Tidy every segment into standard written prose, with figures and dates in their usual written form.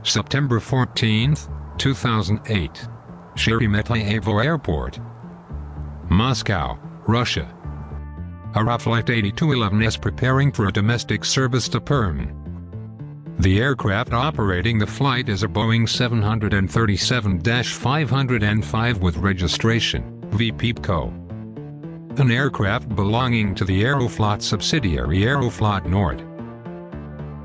September 14, 2008. Sheremetyevo Airport, Moscow, Russia. Airflight 8211 is preparing for a domestic service to Perm. The aircraft operating the flight is a Boeing 737-505 with registration VPCO. An aircraft belonging to the Aeroflot subsidiary Aeroflot Nord.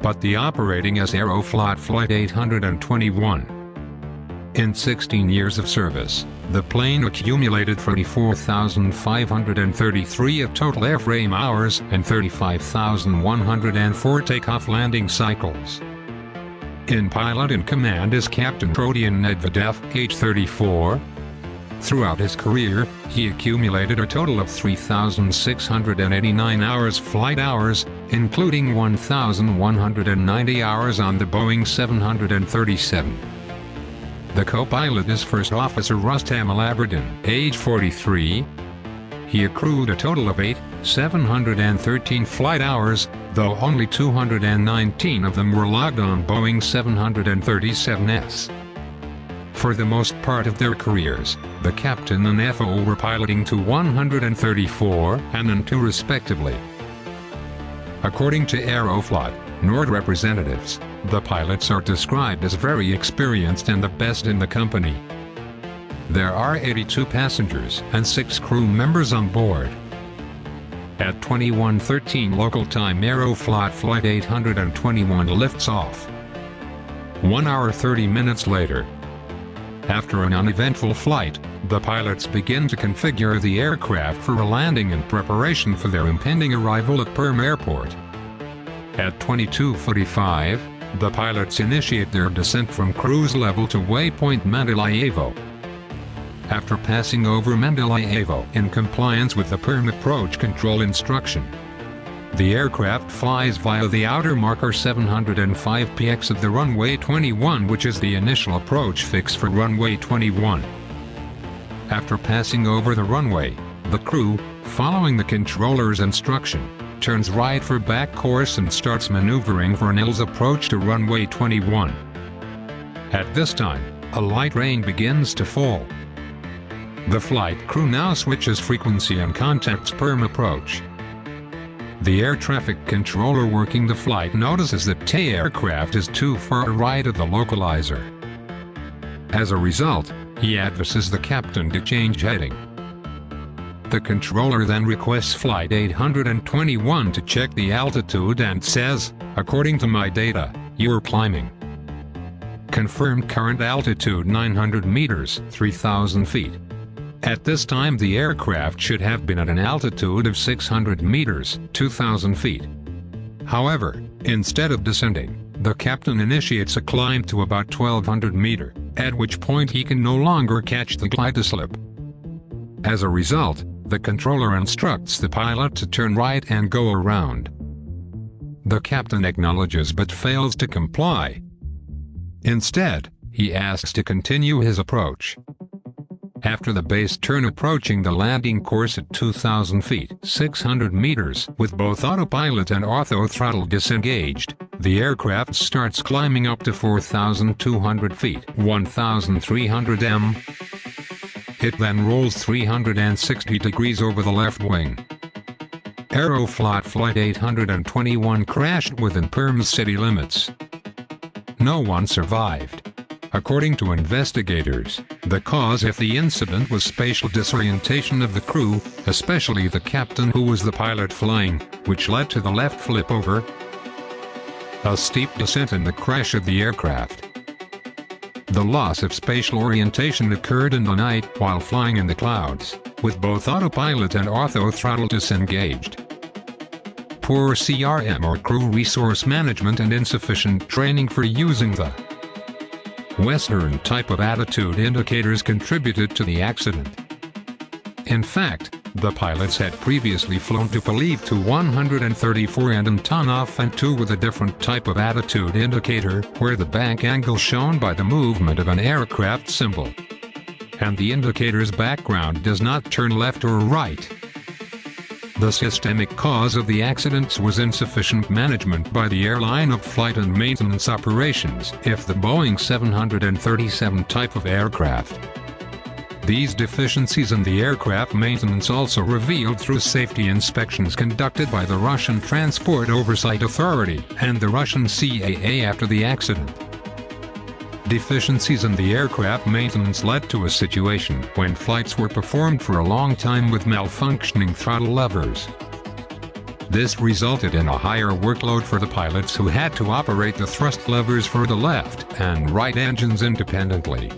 But the operating as Aeroflot Flight 821. In 16 years of service, the plane accumulated 34,533 of total airframe hours and 35,104 takeoff landing cycles. In pilot in command is Captain Rodion Nedvedev, age 34. Throughout his career, he accumulated a total of 3,689 hours flight hours, including 1,190 hours on the Boeing 737. The co-pilot is First Officer Rustam Alaberdin, age 43. He accrued a total of 713 flight hours, though only 219 of them were logged on Boeing 737s. For the most part of their careers, the captain and FO were piloting to 134 and 2 respectively. According to Aeroflot Nord representatives, the pilots are described as very experienced and the best in the company. There are 82 passengers and 6 crew members on board. At 21:13 local time, Aeroflot Flight 821 lifts off. 1 hour 30 minutes later. After an uneventful flight, the pilots begin to configure the aircraft for a landing in preparation for their impending arrival at Perm Airport. At 22:45, the pilots initiate their descent from cruise level to waypoint Mendelyevo. After passing over Mendelyevo in compliance with the Perm approach control instruction, the aircraft flies via the outer marker 705 px of the runway 21, which is the initial approach fix for runway 21. After passing over the runway, the crew, following the controller's instruction, turns right for back course and starts maneuvering for an ILS approach to runway 21. At this time, a light rain begins to fall. The flight crew now switches frequency and contacts Perm approach. The air traffic controller working the flight notices that the aircraft is too far right of the localizer. As a result, he advises the captain to change heading. The controller then requests Flight 821 to check the altitude and says, "According to my data, you are climbing. Confirmed current altitude 900 meters, 3,000 feet. At this time the aircraft should have been at an altitude of 600 meters, 2,000 feet. However, instead of descending, the captain initiates a climb to about 1,200 meters, at which point he can no longer catch the glide slip. As a result, the controller instructs the pilot to turn right and go around. The captain acknowledges but fails to comply. Instead, he asks to continue his approach. After the base turn approaching the landing course at 2,000 feet, 600 meters, with both autopilot and ortho throttle disengaged, the aircraft starts climbing up to 4,200 feet, 1,300 m. It then rolls 360 degrees over the left wing. Aeroflot Flight 821 crashed within Perm's city limits. No one survived. According to investigators, the cause of the incident was spatial disorientation of the crew, especially the captain who was the pilot flying, which led to the left flip over, a steep descent and the crash of the aircraft. The loss of spatial orientation occurred in the night while flying in the clouds, with both autopilot and ortho throttle disengaged. Poor CRM or crew resource management and insufficient training for using the Western type of attitude indicators contributed to the accident. In fact, the pilots had previously flown to Pilot to 134 and Antonov and 2 with a different type of attitude indicator, where the back angle shown by the movement of an aircraft symbol, and the indicator's background does not turn left or right. The systemic cause of the accidents was insufficient management by the airline of flight and maintenance operations of the Boeing 737 type of aircraft. These deficiencies in the aircraft maintenance also revealed through safety inspections conducted by the Russian Transport Oversight Authority and the Russian CAA after the accident. Deficiencies in the aircraft maintenance led to a situation when flights were performed for a long time with malfunctioning throttle levers. This resulted in a higher workload for the pilots who had to operate the thrust levers for the left and right engines independently.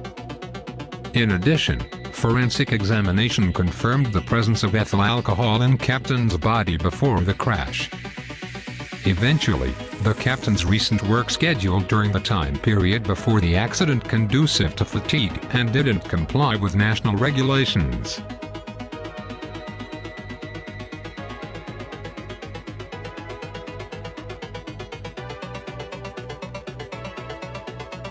In addition, forensic examination confirmed the presence of ethyl alcohol in captain's body before the crash. Eventually, the captain's recent work schedule during the time period before the accident conducive to fatigue and didn't comply with national regulations.